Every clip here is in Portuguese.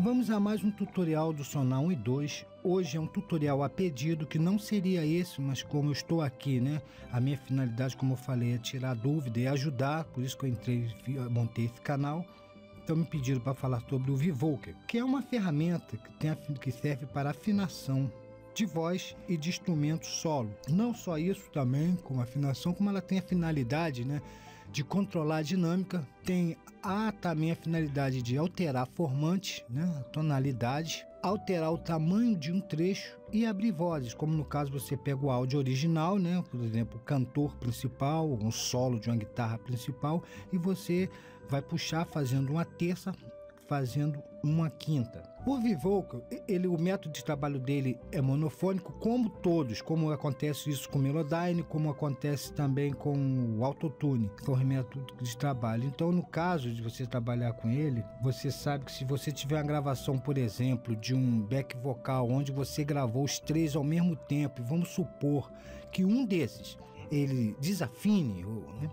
Vamos a mais um tutorial do Sonar 1 e 2. Hoje é um tutorial a pedido, que não seria esse, mas como eu estou aqui, né? A minha finalidade, como eu falei, é tirar dúvida e ajudar, por isso que eu montei esse canal. Então me pediram para falar sobre o Vivoker, que é uma ferramenta que serve para afinação de voz e de instrumento solo. Não só isso, também com afinação, como ela tem a finalidade, né, de controlar a dinâmica, tem também a finalidade de alterar formante, né, a tonalidade, alterar o tamanho de um trecho e abrir vozes, como no caso você pega o áudio original, né, por exemplo, o cantor principal, um solo de uma guitarra principal, e você vai puxar fazendo uma terça, fazendo uma quinta. O Vivoker, o método de trabalho dele é monofônico, como todos, como acontece isso com o Melodyne, como acontece também com o Autotune, que é o método de trabalho. Então, no caso de você trabalhar com ele, você sabe que se você tiver uma gravação, por exemplo, de um back vocal, onde você gravou os três ao mesmo tempo, e vamos supor que um desses ele desafine, né?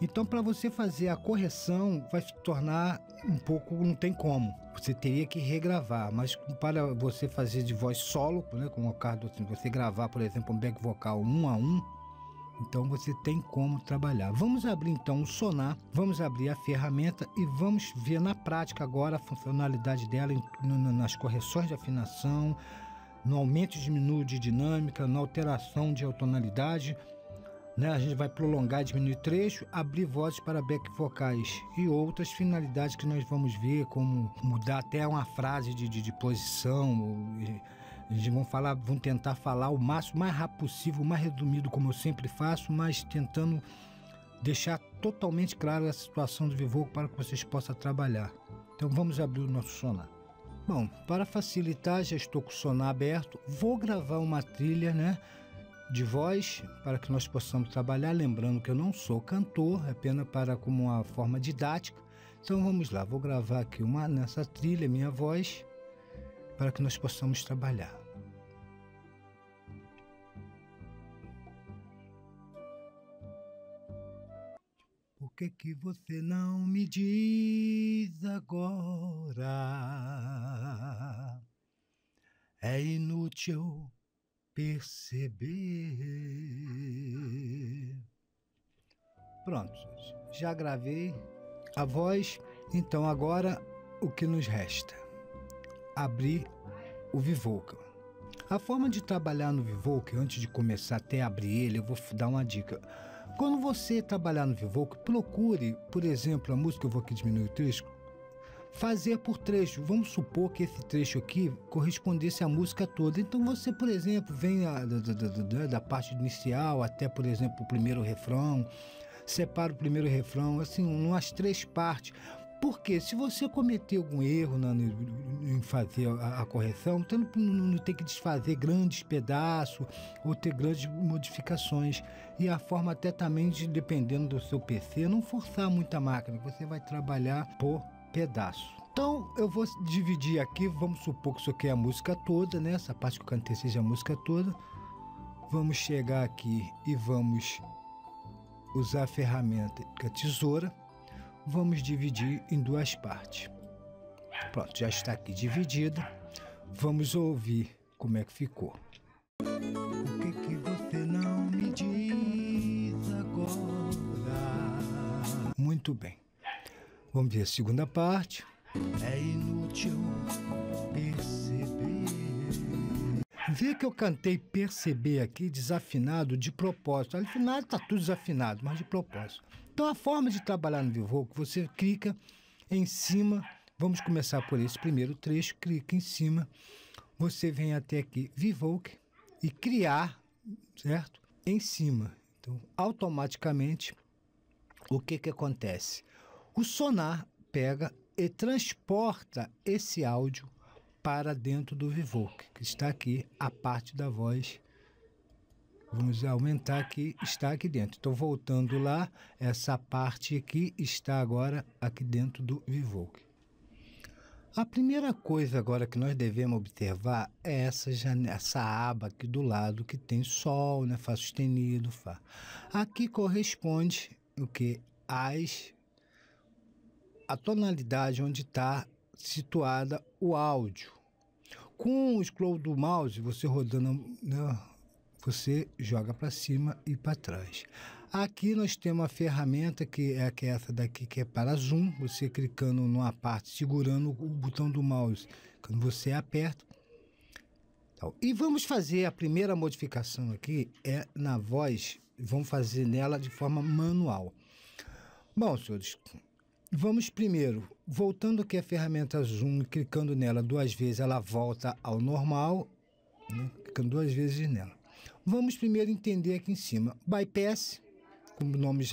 Então, para você fazer a correção, vai se tornar um pouco, não tem como. Você teria que regravar, mas para você fazer de voz solo, né, como o caso assim, você gravar, por exemplo, um back vocal 1 a 1, então você tem como trabalhar. Vamos abrir então o Sonar, vamos abrir a ferramenta e vamos ver na prática agora a funcionalidade dela nas correções de afinação, no aumento e diminuo de dinâmica, na alteração de tonalidade. Né, a gente vai prolongar, diminuir trecho, abrir vozes para back vocais e outras finalidades que nós vamos ver, como mudar até uma frase de posição. A gente vamos tentar falar o máximo, mais rápido possível, o mais resumido, como eu sempre faço, mas tentando deixar totalmente claro essa situação do Vivoker para que vocês possam trabalhar. Então vamos abrir o nosso Sonar. Bom, para facilitar, já estou com o Sonar aberto, vou gravar uma trilha, né, de voz, para que nós possamos trabalhar, lembrando que eu não sou cantor, é apenas como uma forma didática. Então vamos lá, vou gravar aqui nessa trilha minha voz, para que nós possamos trabalhar. Por que você não me diz agora? É inútil perceber. Pronto, já gravei a voz. Então agora o que nos resta? Abrir o Vivoker. A forma de trabalhar no Vivoker, antes de começar até abrir ele, eu vou dar uma dica. Quando você trabalhar no Vivoker, procure, por exemplo, a música, eu vou aqui diminuir o trecho, fazer por trecho. Vamos supor que esse trecho aqui correspondesse à música toda. Então você, por exemplo, vem da parte inicial até, por exemplo, o primeiro refrão, separa o primeiro refrão, assim, umas três partes. Porque se você cometer algum erro em fazer a correção, então não tem que desfazer grandes pedaços ou ter grandes modificações. E a forma até também, dependendo do seu PC, não forçar muito a máquina, você vai trabalhar por pedaço. Então eu vou dividir aqui, vamos supor que isso aqui é a música toda, né? Essa parte que eu cantei seja a música toda. Vamos chegar aqui e vamos usar a ferramenta que é a tesoura. Vamos dividir em duas partes. Pronto, já está aqui dividida. Vamos ouvir como é que ficou. Por que você não me diz agora? Muito bem. Vamos ver a segunda parte. É inútil perceber. Vê que eu cantei perceber aqui desafinado de propósito. Afinal está tudo desafinado, mas de propósito. Então a forma de trabalhar no Vivoker, você clica em cima. Vamos começar por esse primeiro trecho. Clica em cima. Você vem até aqui, Vivoker, e criar, certo? Em cima. Então automaticamente o que acontece? O Sonar pega e transporta esse áudio para dentro do Vivoker, que está aqui a parte da voz. Vamos aumentar aqui, está aqui dentro. Estou voltando lá, essa parte aqui está agora aqui dentro do Vivoker. A primeira coisa agora que nós devemos observar é essa aba aqui do lado que tem Sol, né, Fá sustenido, Fá. Aqui corresponde o que? A tonalidade onde está situada o áudio. Com o scroll do mouse, você rodando, né, você joga para cima e para trás. Aqui nós temos uma ferramenta que é essa daqui, que é para zoom. Você clicando numa parte, segurando o botão do mouse, quando você aperta. Então, e vamos fazer a primeira modificação aqui, é na voz. Vamos fazer nela de forma manual. Bom, senhores, vamos primeiro, voltando aqui a ferramenta zoom, clicando nela 2 vezes, ela volta ao normal, né? Clicando 2 vezes nela. Vamos primeiro entender aqui em cima, bypass, como o nome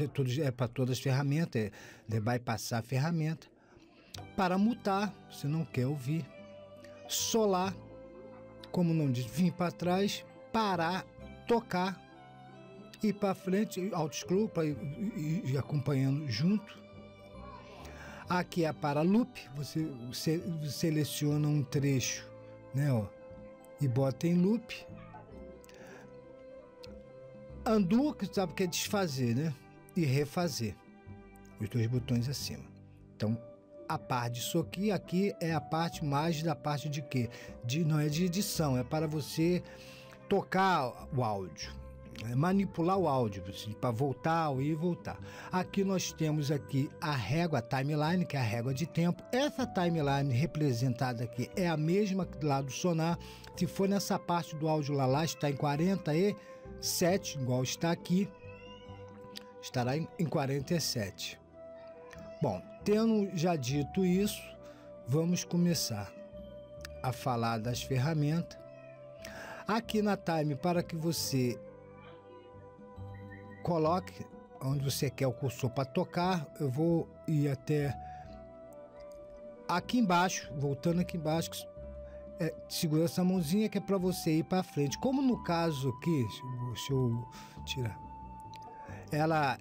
é para todas as ferramentas, é bypassar a ferramenta. Para mutar, você não quer ouvir. Solar, como o nome diz, vir para trás, parar, tocar, ir para frente, auto-scroll, para ir acompanhando junto. Aqui é para loop, você seleciona um trecho, né, ó, e bota em loop. Undo, que sabe que é desfazer, né? E refazer. Os 2 botões acima. Então, a parte disso aqui é a parte mais da parte de quê? Não é de edição, é para você tocar o áudio, manipular o áudio, para voltar ou ir e voltar. Aqui nós temos aqui a régua, a timeline, que é a régua de tempo. Essa timeline representada aqui é a mesma lá do sonar. Se for nessa parte do áudio lá está em 47, igual está aqui, estará em 47. Bom, tendo já dito isso, vamos começar a falar das ferramentas. Aqui na Time, para que você coloque onde você quer o cursor para tocar, eu vou ir até aqui embaixo, voltando aqui embaixo, segura essa mãozinha que é para você ir para frente. Como no caso aqui, deixa eu tirar,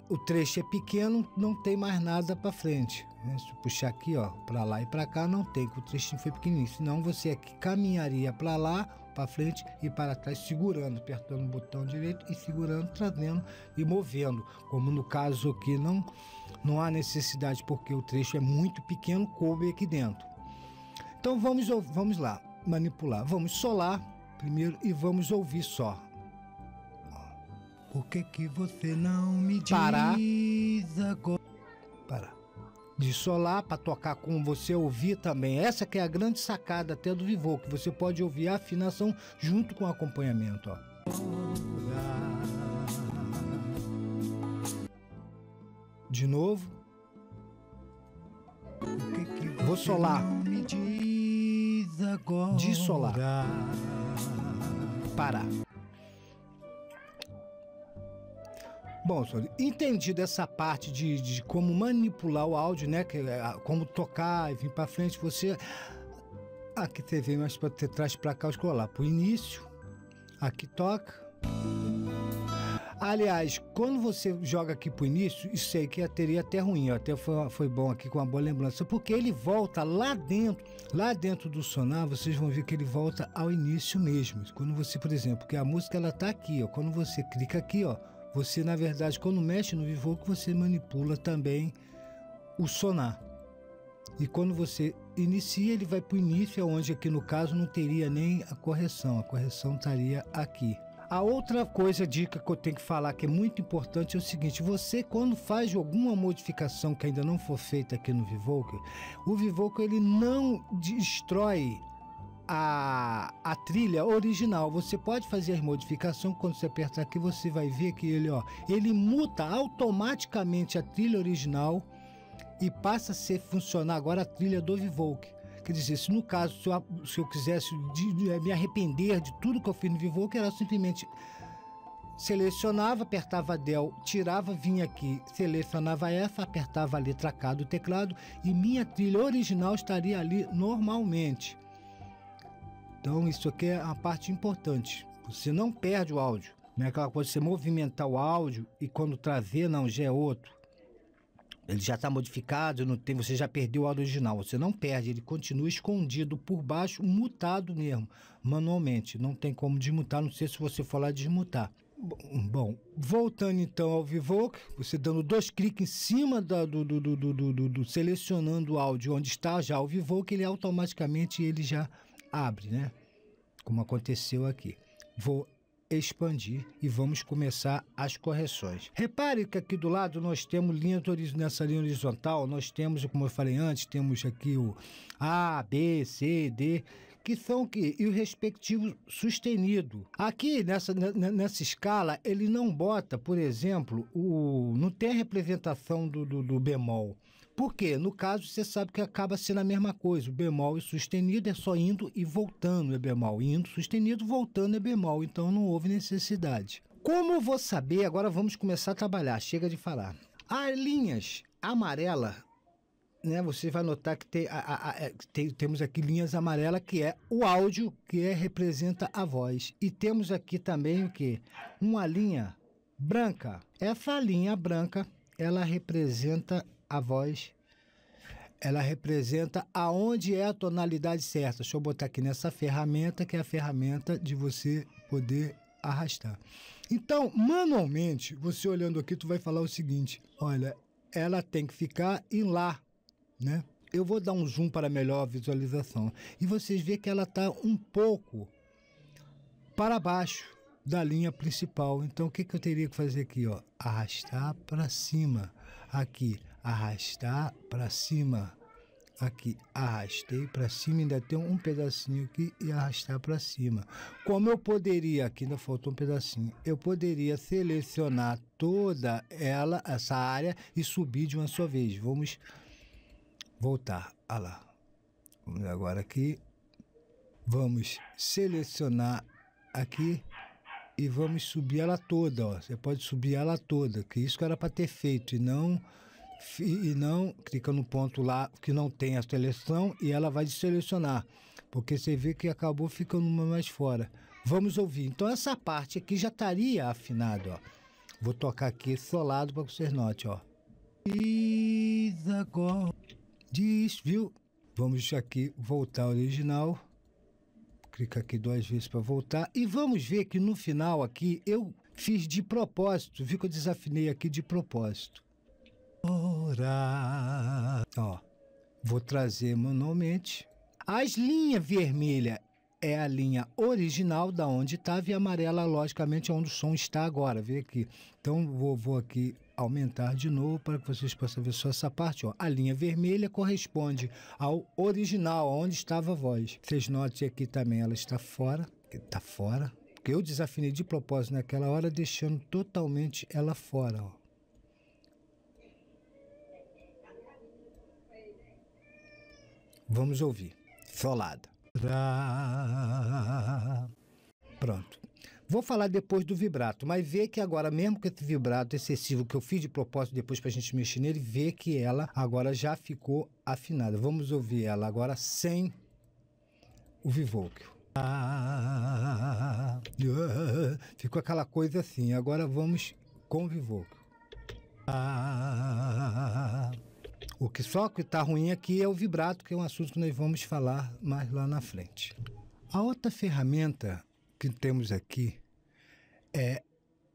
o trecho é pequeno, não tem mais nada para frente, né? Se eu puxar aqui, ó, para lá e para cá, não tem, que o trechinho foi pequenininho. Senão você aqui caminharia para lá, para frente e para trás, segurando, apertando o botão direito e segurando, trazendo e movendo. Como no caso aqui, não há necessidade, porque o trecho é muito pequeno, coube aqui dentro. Então vamos lá, manipular. Vamos solar primeiro e vamos ouvir só. Por que você não me diz agora? Parar. De solar para tocar com você ouvir também. Essa que é a grande sacada até do Vivo, que você pode ouvir a afinação junto com o acompanhamento, ó. De novo. Vou solar. De solar. Parar. Bom, senhor, entendido essa parte de como manipular o áudio, né? Como tocar e vir para frente, você... Aqui você vem mais para trás para cá, escolar para o início. Aqui toca. Aliás, quando você joga aqui para o início, isso aí que teria até ruim, até foi bom aqui com uma boa lembrança, porque ele volta lá dentro do sonar, vocês vão ver que ele volta ao início mesmo. Quando você, por exemplo, porque a música ela tá aqui, ó, quando você clica aqui, ó, você, na verdade, quando mexe no Vivo, você manipula também o sonar. E quando você inicia, ele vai para o início, onde aqui no caso não teria nem a correção estaria aqui. A outra coisa, dica que eu tenho que falar que é muito importante é o seguinte: você quando faz alguma modificação que ainda não for feita aqui no Vivoke, o Vivoke ele não destrói a trilha original. Você pode fazer as modificações, quando você apertar aqui você vai ver que ele muta automaticamente a trilha original e passa a funcionar agora a trilha do Vivoke. Quer dizer, se no caso, se eu quisesse me arrepender de tudo que eu fiz no Vivoke, era simplesmente selecionava, apertava Del, tirava, vinha aqui, selecionava essa, apertava a letra K do teclado e minha trilha original estaria ali normalmente. Então isso aqui é a parte importante, você não perde o áudio, não é aquela coisa de você movimentar o áudio e quando trazer, não, já é outro. Ele já está modificado, não tem, você já perdeu o áudio original, você não perde, ele continua escondido por baixo, mutado mesmo, manualmente, não tem como desmutar, não sei se você for lá desmutar. Bom, voltando então ao Vivoke, você dando 2 cliques em cima selecionando o áudio onde está já o Vivoke, ele automaticamente ele já abre, né? Como aconteceu aqui. Vou expandir e vamos começar as correções. Repare que aqui do lado nós temos nessa linha horizontal, nós temos, como eu falei antes, temos aqui o A, B, C, D, que são e o respectivo sustenido. Aqui nessa escala ele não bota, por exemplo, não tem a representação do bemol. Por quê? No caso, você sabe que acaba sendo a mesma coisa. O bemol e sustenido é só indo e voltando é bemol. Indo, sustenido, voltando é bemol. Então não houve necessidade. Como eu vou saber? Agora vamos começar a trabalhar. Chega de falar. As linhas amarelas, né? Você vai notar que temos aqui linhas amarelas, que é o áudio, que representa a voz. E temos aqui também o quê? Uma linha branca. Essa linha branca, ela representa a voz, ela representa aonde é a tonalidade certa. Deixa eu botar aqui nessa ferramenta, que é a ferramenta de você poder arrastar. Então, manualmente, você olhando aqui, tu vai falar o seguinte, olha, ela tem que ficar em Lá, né? Eu vou dar um zoom para melhor visualização. E vocês veem que ela está um pouco para baixo da linha principal. Então, o que eu teria que fazer aqui, ó? Arrastar para cima. Aqui, arrastar para cima. Aqui, arrastei para cima, ainda tem um pedacinho aqui e arrastar para cima. Como eu poderia, aqui ainda faltou um pedacinho, eu poderia selecionar toda essa área e subir de uma só vez. Vamos voltar, olha lá. Vamos agora aqui, vamos selecionar aqui e vamos subir ela toda, ó. Você pode subir ela toda, que isso que era para ter feito, e não clica no ponto lá que não tem a seleção e ela vai desselecionar, porque você vê que acabou ficando uma mais fora. Vamos ouvir. Então essa parte aqui já estaria afinada, ó. Vou tocar aqui solado para que vocês notem, ó. Diz, viu? Vamos aqui voltar ao original. Clica aqui 2 vezes para voltar. E vamos ver que no final aqui eu fiz de propósito. Viu que eu desafinei aqui de propósito. Ó, vou trazer manualmente. As linhas vermelhas é a linha original da onde estava e a amarela, logicamente, é onde o som está agora. Vê aqui. Então, vou aqui aumentar de novo para que vocês possam ver só essa parte. Ó. A linha vermelha corresponde ao original, onde estava a voz. Vocês notem aqui também, ela está fora. Está fora. Porque eu desafinei de propósito naquela hora, deixando totalmente ela fora, ó. Vamos ouvir. Solada. Pronto. Vou falar depois do vibrato, mas vê que agora, mesmo com esse vibrato excessivo que eu fiz de propósito depois para a gente mexer nele, vê que ela agora já ficou afinada. Vamos ouvir ela agora sem o Vivoke. Ficou aquela coisa assim. Agora vamos com o Vivoke. O que só que está ruim aqui é o vibrato, que é um assunto que nós vamos falar mais lá na frente. A outra ferramenta que temos aqui é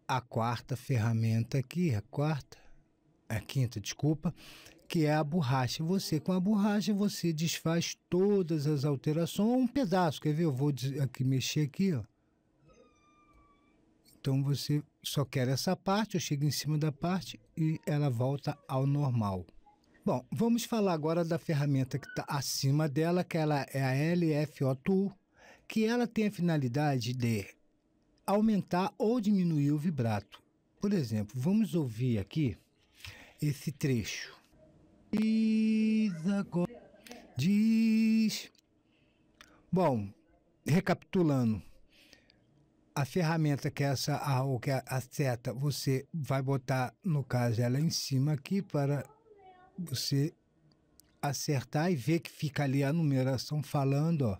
a quarta ferramenta aqui, a quinta, desculpa, que é a borracha. Você, com a borracha, você desfaz todas as alterações, um pedaço, quer ver? Eu vou aqui mexer aqui, ó. Então você só quer essa parte, eu chego em cima da parte e ela volta ao normal. Bom, vamos falar agora da ferramenta que está acima dela, que ela é a LFO Tool, que ela tem a finalidade de aumentar ou diminuir o vibrato. Por exemplo, vamos ouvir aqui esse trecho. Diz. Bom, recapitulando, a ferramenta que é a seta, você vai botar, no caso, ela em cima aqui para você acertar e ver que fica ali a numeração falando, ó.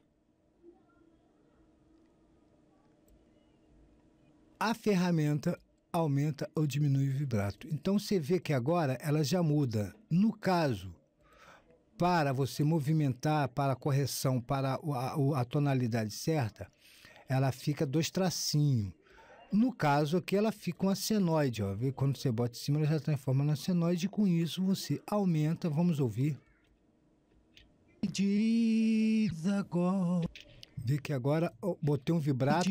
A ferramenta aumenta ou diminui o vibrato. Então você vê que agora ela já muda. No caso, para você movimentar, para a correção, para a tonalidade certa, ela fica 2 tracinhos. No caso aqui, ela fica uma senoide, ó. Vê, quando você bota em cima, ela já transforma na senoide, e com isso você aumenta. Vamos ouvir. Diz agora. Vê que agora botei um vibrato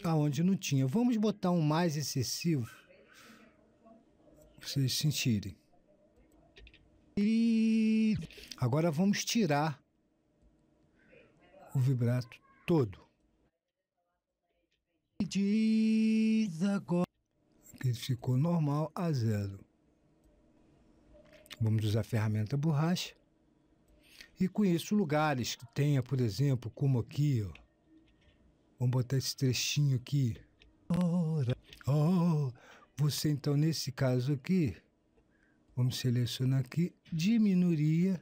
aonde não tinha. Vamos botar um mais excessivo, pra vocês sentirem. Agora vamos tirar o vibrato todo. Diz agora. Aqui ficou normal a 0. Vamos usar a ferramenta borracha. E com isso, lugares que tenha, por exemplo, como aqui, ó. Vamos botar esse trechinho aqui. Você, então, nesse caso aqui, vamos selecionar aqui, diminuiria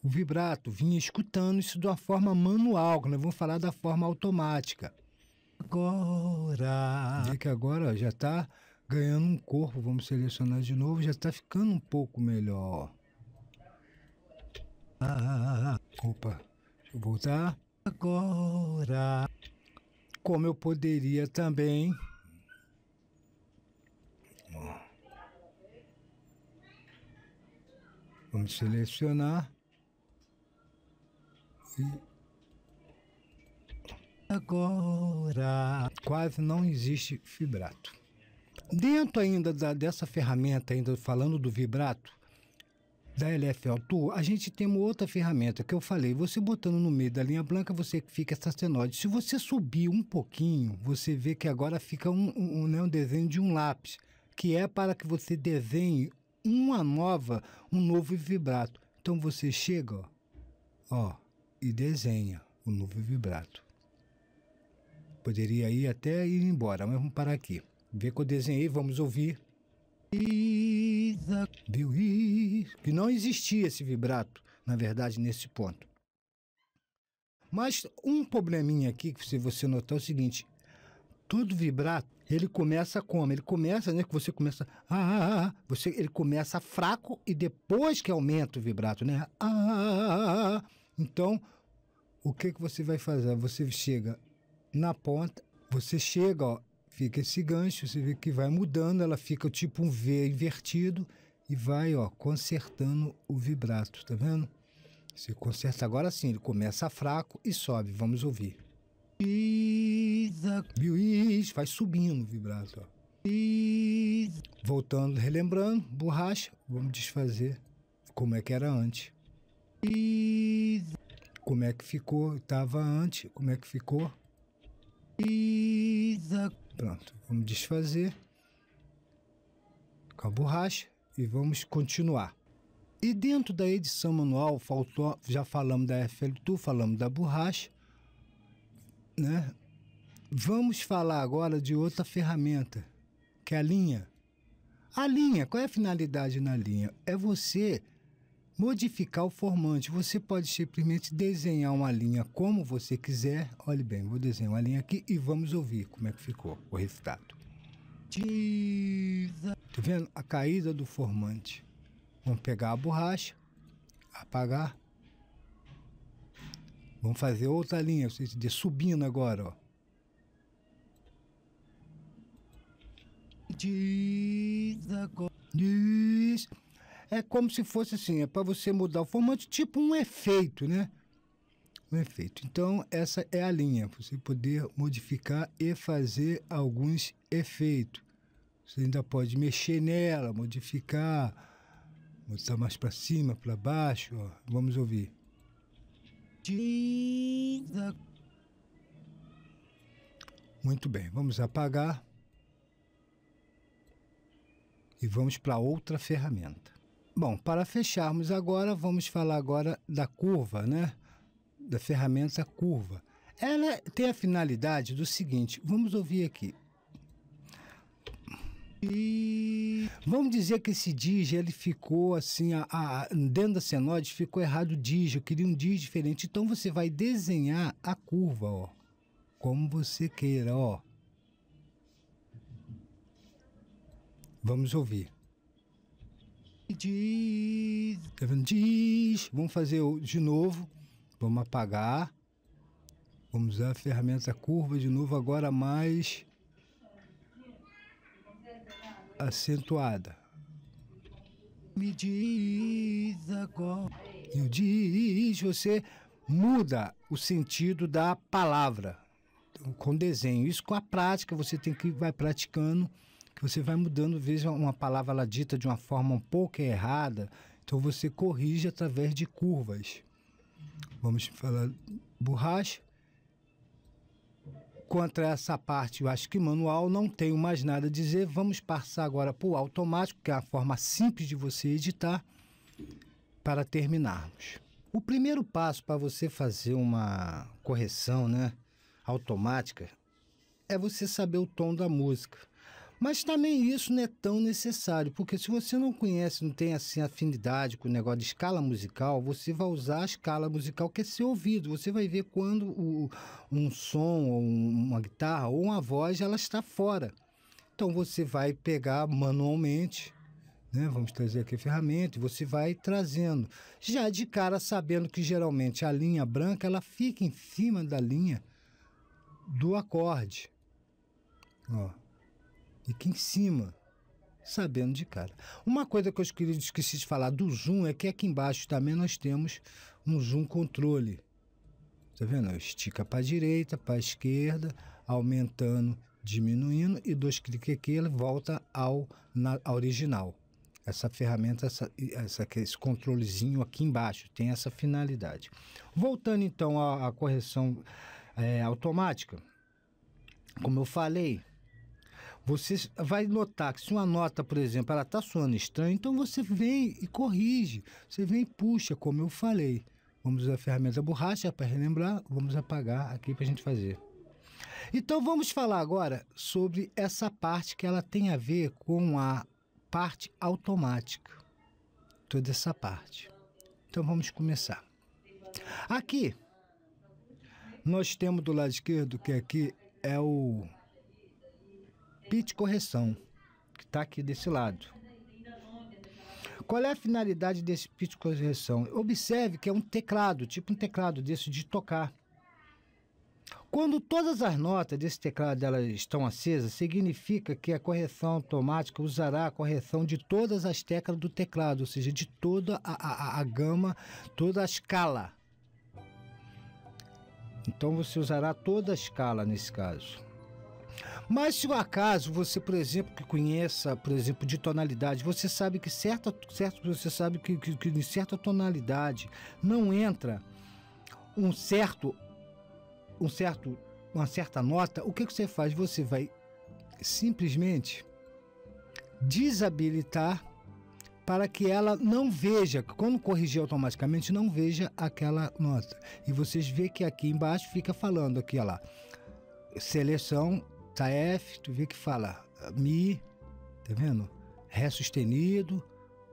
o vibrato. Vinha escutando isso de uma forma manual, que nós vamos falar da forma automática. Agora. Vê que agora ó, já está ganhando um corpo. Vamos selecionar de novo, já está ficando um pouco melhor. Opa, deixa eu voltar. Agora. Como eu poderia também. Vamos selecionar. E agora. Quase não existe vibrato. Dentro ainda dessa ferramenta, ainda falando do vibrato, da LFO Tool, a gente tem uma outra ferramenta que eu falei. Você botando no meio da linha branca, você fica essa senoide. Se você subir um pouquinho, você vê que agora fica um desenho de um lápis, que é para que você desenhe um novo vibrato. Então você chega, ó, e desenha o novo vibrato. Poderia ir até ir embora, mas vamos parar aqui. Vê que eu desenhei, vamos ouvir. Viu? Que não existia esse vibrato, na verdade, nesse ponto. Mas um probleminha aqui, que se você notar, é o seguinte: todo vibrato, ele começa como? Ele começa, né? Que você começa. Ele começa fraco e depois que aumenta o vibrato, né? Então, o que você vai fazer? Você chega na ponta, você chega, ó. Fica esse gancho, você vê que vai mudando, ela fica tipo um V invertido e vai, ó, consertando o vibrato, tá vendo? Você conserta agora sim, ele começa fraco e sobe, vamos ouvir. Viu? Isso, vai subindo o vibrato, ó. Voltando, relembrando, borracha, vamos desfazer como é que era antes. Como é que ficou, estava antes, como é que ficou. Pronto, vamos desfazer com a borracha e vamos continuar. E dentro da edição manual, já falamos da FL Tool, falamos da borracha, né? Vamos falar agora de outra ferramenta, que é a linha. A linha, qual é a finalidade na linha? É você modificar o formante. Você pode simplesmente desenhar uma linha como você quiser. Olhe bem, vou desenhar uma linha aqui e vamos ouvir como é que ficou o resultado. Tá vendo? A caída do formante. Vamos pegar a borracha, apagar. Vamos fazer outra linha, subindo agora, ó. Isso. É como se fosse assim, é para você mudar o formato, tipo um efeito, né? Um efeito. Então, essa é a linha, para você poder modificar e fazer alguns efeitos. Você ainda pode mexer nela, modificar, botar mais para cima, para baixo, ó. Vamos ouvir. Muito bem, vamos apagar. E vamos para outra ferramenta. Bom, para fecharmos agora, vamos falar agora da curva, né? Da ferramenta curva. Ela tem a finalidade do seguinte, vamos ouvir aqui. Vamos dizer que esse DJ, ele ficou assim, dentro da senoide ficou errado o DJ, eu queria um DJ diferente. Então você vai desenhar a curva, ó, como você queira, ó. Vamos ouvir. Tá vendo? Vamos fazer de novo. Vamos apagar. Vamos usar a ferramenta curva de novo, agora mais acentuada. Me diz agora. E diz, você muda o sentido da palavra com desenho. Isso com a prática, você tem que vai praticando, que você vai mudando, veja uma palavra ela dita de uma forma um pouco errada, então você corrige através de curvas. Vamos falar borracha. Contra essa parte, eu acho que manual, não tenho mais nada a dizer. Vamos passar agora para o automático, que é a forma simples de você editar, para terminarmos. O primeiro passo para você fazer uma correção, né, automática, é você saber o tom da música. Mas também isso não é tão necessário, porque se você não conhece, não tem assim afinidade com o negócio de escala musical, você vai usar a escala musical que é seu ouvido. Você vai ver quando um som, ou uma guitarra, ou uma voz, ela está fora. Então você vai pegar manualmente, né? Vamos trazer aqui a ferramenta, e você vai trazendo. Já de cara sabendo que geralmente a linha branca, ela fica em cima da linha do acorde. Ó. Fica em cima, sabendo de cara. Uma coisa que eu esqueci de falar do zoom é que aqui embaixo também nós temos um zoom controle. Tá vendo? Estica para a direita, para a esquerda, aumentando, diminuindo, e 2 cliques aqui, ele volta ao original. Essa ferramenta, esse controlezinho aqui embaixo, tem essa finalidade. Voltando então à correção automática, como eu falei, você vai notar que se uma nota, por exemplo, ela está soando estranha, então você vem e corrige. Você vem e puxa, como eu falei. Vamos usar a ferramenta borracha para relembrar. Vamos apagar aqui para a gente fazer. Então vamos falar agora sobre essa parte que ela tem a ver com a parte automática. Toda essa parte. Então vamos começar. Aqui, nós temos do lado esquerdo, que aqui é o pitch correção, que está aqui desse lado. Qual é a finalidade desse pitch correção? Observe que é um teclado, tipo um teclado desse de tocar. Quando todas as notas desse teclado elas estão acesas, significa que a correção automática usará a correção de todas as teclas do teclado, ou seja, de toda a gama, toda a escala. Então você usará toda a escala nesse caso. Mas se o acaso você, por exemplo, que conheça, por exemplo, de tonalidade, você sabe que você sabe que em certa tonalidade não entra uma certa nota, o que você faz? Você vai simplesmente desabilitar para que ela não veja, quando corrigir automaticamente, não veja aquela nota. E vocês veem que aqui embaixo fica falando aqui, ó lá, seleção, tá F, tu vê que fala Mi, tá vendo? Ré sustenido,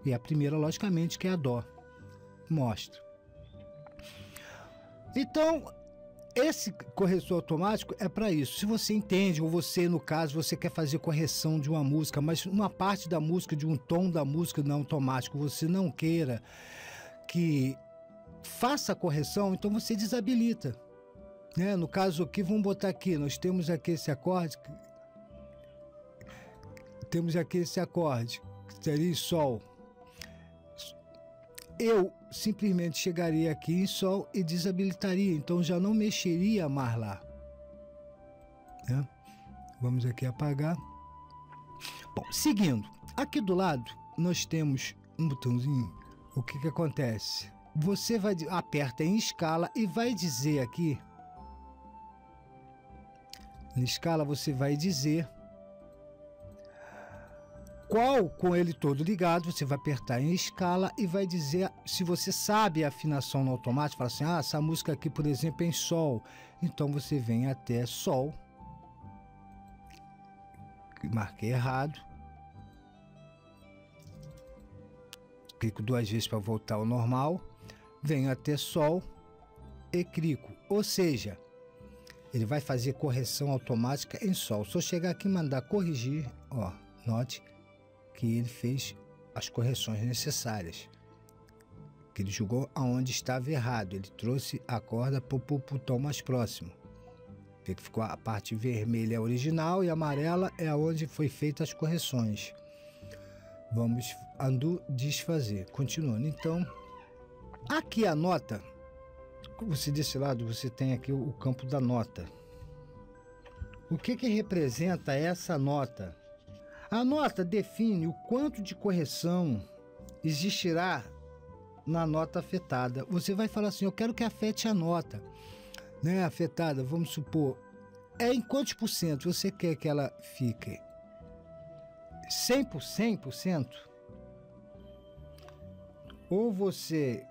e a primeira, logicamente, que é a Dó. Mostra. Então, esse corretor automático é para isso. Se você entende, ou você, no caso, você quer fazer correção de uma música, mas uma parte da música, de um tom da música não automático, você não queira que faça a correção, então você desabilita. Né? No caso aqui, vamos botar aqui, nós temos aqui esse acorde, que seria em Sol. Eu simplesmente chegaria aqui em Sol e desabilitaria, então já não mexeria mais lá. Né? Vamos aqui apagar. Bom, seguindo, aqui do lado nós temos um botãozinho. O que acontece? Você aperta em escala e vai dizer aqui, na escala você vai dizer qual, com ele todo ligado, você vai apertar em escala e vai dizer, se você sabe a afinação no automático, fala assim, essa música aqui, por exemplo, é em Sol, então você vem até Sol, marquei errado, clico 2 vezes para voltar ao normal, venho até Sol e clico, ou seja, ele vai fazer correção automática em Sol. Se eu chegar aqui e mandar corrigir, ó, note que ele fez as correções necessárias. Que ele julgou aonde estava errado. Ele trouxe a corda para o tom mais próximo. Vê que ficou a parte vermelha é a original e a amarela é onde foi feitas as correções. Vamos undo, desfazer. Continuando. Então, aqui a nota, você desse lado, você tem aqui o campo da nota. O que representa essa nota? A nota define o quanto de correção existirá na nota afetada. Você vai falar assim, eu quero que afete a nota, né, afetada, vamos supor, em quantos por cento você quer que ela fique? 100%? Ou você,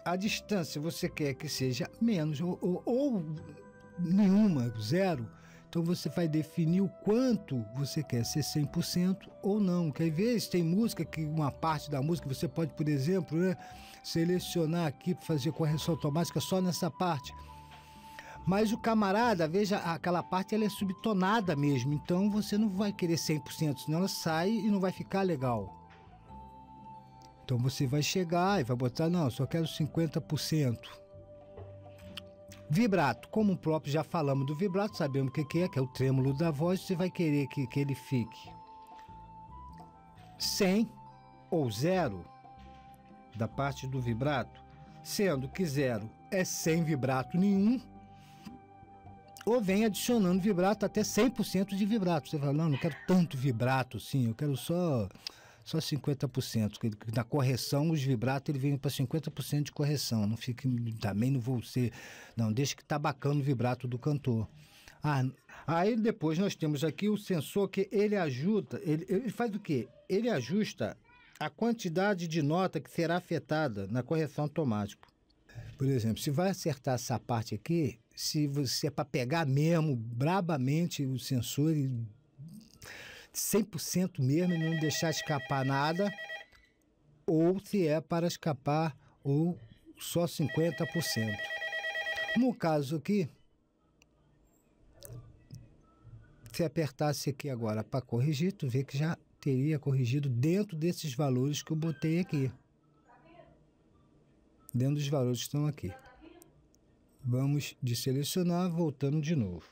a distância você quer que seja menos, ou nenhuma, zero? Então você vai definir o quanto você quer, ser 100% ou não. Que às vezes tem música que uma parte da música você pode, por exemplo, né, selecionar aqui para fazer correção automática só nessa parte. Mas o camarada, veja, aquela parte ela é subtonada mesmo, então você não vai querer 100%, senão ela sai e não vai ficar legal. Então você vai chegar e vai botar, não, só quero 50%. Vibrato, como o próprio já falamos do vibrato, sabemos o que é o trêmulo da voz, você vai querer que ele fique 100 ou 0 da parte do vibrato, sendo que 0 é sem vibrato nenhum, ou vem adicionando vibrato até 100% de vibrato. Você fala, não quero tanto vibrato assim, eu quero só 50%. Na correção, os vibratos ele vem para 50% de correção. Não fique, também não vou ser. Não, deixa que tá bacana o vibrato do cantor. Aí depois nós temos aqui o sensor que ele ajuda. Ele faz o quê? Ele ajusta a quantidade de nota que será afetada na correção automática. Por exemplo, se vai acertar essa parte aqui, se você é para pegar mesmo, brabamente o sensor, 100% mesmo, não deixar escapar nada, ou se é para escapar ou só 50%. No caso aqui, se apertasse aqui agora para corrigir, tu vê que já teria corrigido dentro desses valores que eu botei aqui. Dentro dos valores que estão aqui. Vamos desselecionar, voltando de novo.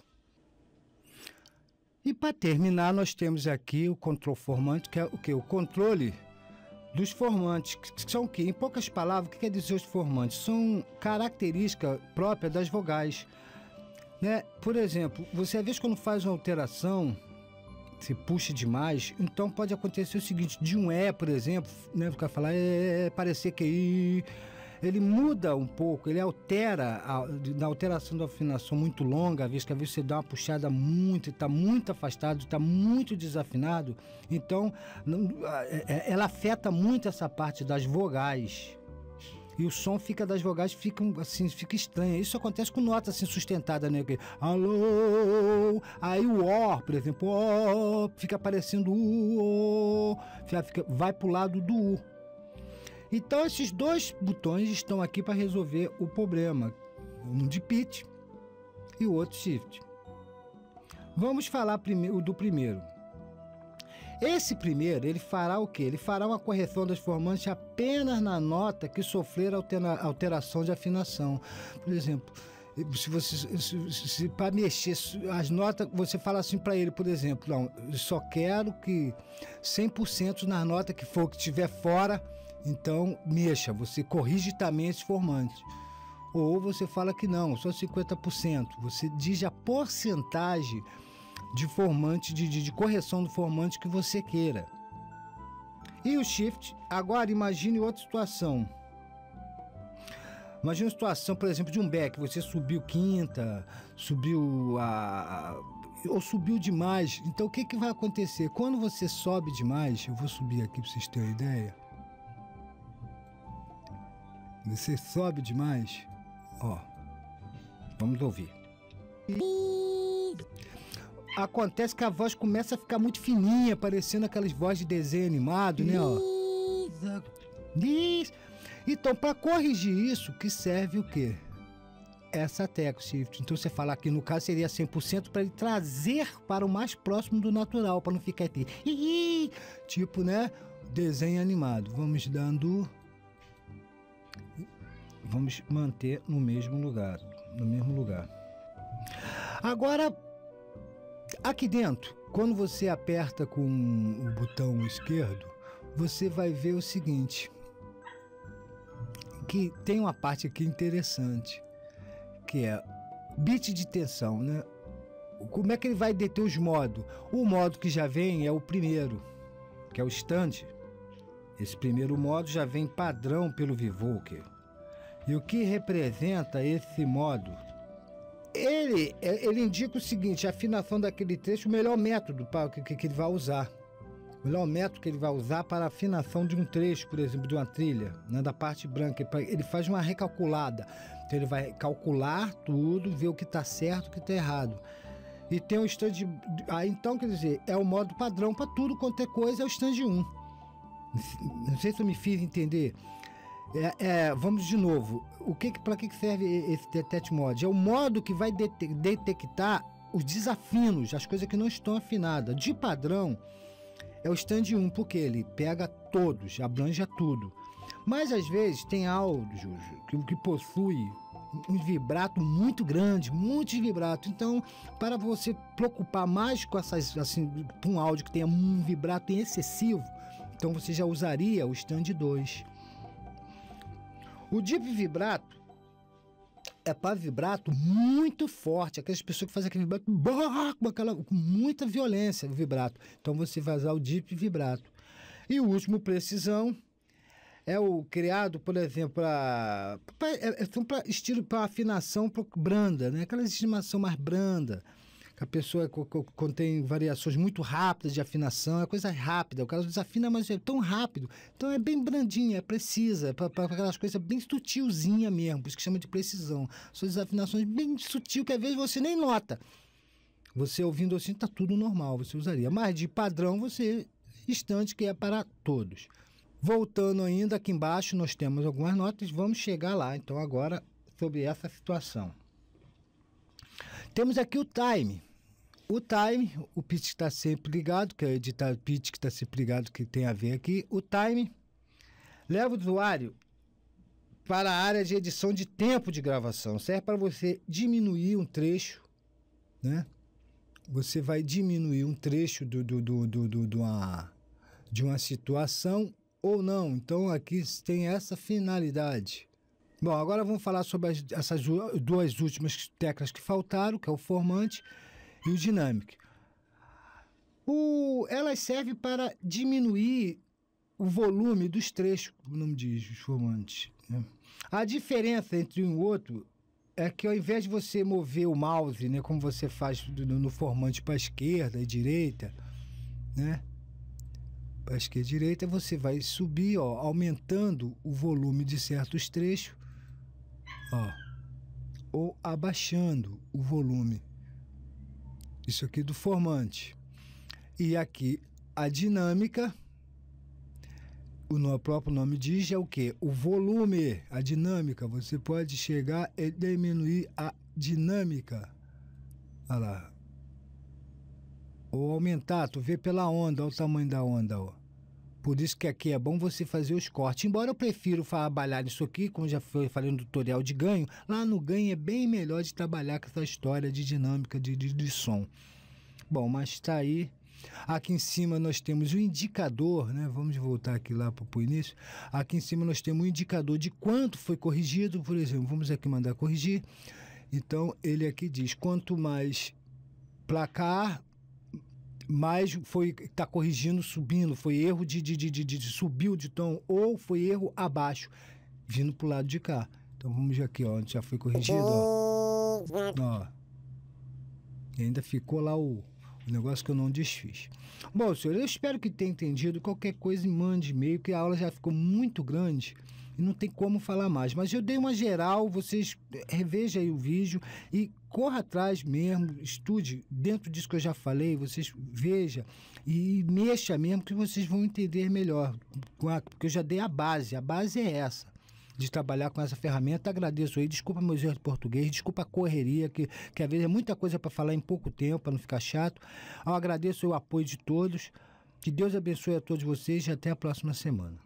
E para terminar, nós temos aqui o control formante, que é o que? O controle dos formantes, que são o quê? Em poucas palavras, o que quer dizer os formantes? São características próprias das vogais. Né? Por exemplo, você às vezes quando faz uma alteração, se puxa demais, então pode acontecer o seguinte, de um E, por exemplo, né? O cara falar, parecer que I, ele muda um pouco, ele altera, na alteração da afinação muito longa, às vezes você dá uma puxada muito, está muito afastado, está muito desafinado, então ela afeta muito essa parte das vogais. E o som das vogais fica assim, fica estranho. Isso acontece com nota assim sustentada, né? Alô, aí o O, por exemplo, O, fica parecendo U, vai pro lado do U. Então esses dois botões estão aqui para resolver o problema, um de pitch e o outro shift. Vamos falar do primeiro. Esse primeiro, ele fará o quê? Ele fará uma correção das formantes apenas na nota que sofrer alteração de afinação. Por exemplo, se para mexer as notas, você fala assim para ele, por exemplo, não, eu só quero que 100% nas notas que for que estiver fora, então mexa, você corrige também esses formantes. Ou você fala que não, só 50%. Você diz a porcentagem de formante, de correção do formante que você queira. E o shift, agora imagine outra situação. Imagine uma situação, por exemplo, de um back, você subiu quinta, subiu ou subiu demais. Então o que vai acontecer? Quando você sobe demais, eu vou subir aqui para vocês terem uma ideia. Você sobe demais, ó, vamos ouvir. Acontece que a voz começa a ficar muito fininha, parecendo aquelas vozes de desenho animado, né? Ó. Então, para corrigir isso, que serve o quê? Essa tecla shift. Então, você fala aqui, no caso, seria 100% para ele trazer para o mais próximo do natural, para não ficar aqui. Tipo, né? Desenho animado. Vamos dando... Vamos manter no mesmo lugar. Agora, aqui dentro, quando você aperta com o botão esquerdo, você vai ver o seguinte, que tem uma parte aqui interessante, que é bit de tensão, né? Como é que ele vai deter os modos? O modo que já vem é o primeiro, que é o stand. Esse primeiro modo já vem padrão pelo Vivoker. E o que representa esse modo? Ele indica o seguinte, a afinação daquele trecho, o melhor método que ele vai usar. O melhor método que ele vai usar para a afinação de um trecho, por exemplo, de uma trilha, né, da parte branca. Ele faz uma recalculada. Então ele vai calcular tudo, ver o que está certo e o que está errado. E tem o stand... então, quer dizer, é o modo padrão para tudo quanto é coisa, é o stand 1. Não sei se eu me fiz entender. Vamos de novo. Para que serve esse Detect Mode? É o modo que vai detectar os desafinos, as coisas que não estão afinadas. De padrão, é o stand 1, porque ele pega todos, abrange tudo. Mas às vezes tem áudios que possui um vibrato muito grande, muitos vibratos. Então, para você preocupar mais com essas, assim, um áudio que tenha um vibrato excessivo, então você já usaria o stand 2. O deep vibrato é para vibrato muito forte, aquelas pessoas que fazem aquele vibrato com muita violência, o vibrato. Então você vai usar o deep vibrato. E o último, precisão, é o criado, por exemplo, para estilo, para afinação branda, né? Aquela estimação mais branda, que a pessoa contém variações muito rápidas de afinação, é coisa rápida, o cara desafina, mas é tão rápido, então é bem brandinha, é precisa, é para aquelas coisas bem sutilzinha mesmo, por isso que chama de precisão. São desafinações bem sutil que às vezes você nem nota. Você ouvindo assim, tá tudo normal, você usaria. Mas de padrão, você instante que é para todos. Voltando ainda, aqui embaixo nós temos algumas notas, vamos chegar lá, então agora sobre essa situação. Temos aqui o time. O time, o pitch está sempre ligado, que é editar pitch que está sempre ligado, que tem a ver aqui. O time leva o usuário para a área de edição de tempo de gravação. Serve para você diminuir um trecho, né? Você vai diminuir um trecho de uma situação ou não. Então aqui tem essa finalidade. Bom, agora vamos falar sobre essas duas últimas teclas que faltaram, que é o formante e o dynamic. Elas servem para diminuir o volume dos trechos, como o nome diz, os formantes, né? A diferença entre um e o outro é que ao invés de você mover o mouse, né, como você faz no formante para a esquerda e direita, né? Para a esquerda e direita, você vai subir, ó, aumentando o volume de certos trechos, ó, ou abaixando o volume. Isso aqui do formante. E aqui a dinâmica, o próprio nome diz, é o que? O volume, a dinâmica. Você pode chegar e diminuir a dinâmica. Olha lá. Ou aumentar, tu vê pela onda, olha o tamanho da onda, ó. Por isso que aqui é bom você fazer os cortes. Embora eu prefiro trabalhar isso aqui, como já falei no tutorial de ganho, lá no ganho é bem melhor de trabalhar com essa história de dinâmica de som. Bom, mas está aí. Aqui em cima nós temos o indicador, né? Vamos voltar aqui lá para o início. Aqui em cima nós temos o indicador de quanto foi corrigido. Por exemplo, vamos aqui mandar corrigir. Então, ele aqui diz, quanto mais placar, mais está corrigindo, subindo, foi erro subiu de tom ou foi erro abaixo, vindo para o lado de cá. Então vamos aqui, ó, onde já foi corrigido, ó. Ó. E ainda ficou lá o negócio que eu não desfiz. Bom, senhor, eu espero que tenha entendido. Qualquer coisa, mande e-mail, que a aula já ficou muito grande e não tem como falar mais. Mas eu dei uma geral, vocês revejam aí o vídeo e corra atrás mesmo, estude dentro disso que eu já falei, vocês vejam e mexa mesmo que vocês vão entender melhor, porque eu já dei a base é essa, de trabalhar com essa ferramenta. Agradeço aí, desculpa meus erros de português, desculpa a correria, que às vezes é muita coisa para falar em pouco tempo, para não ficar chato. Eu agradeço o apoio de todos, que Deus abençoe a todos vocês e até a próxima semana.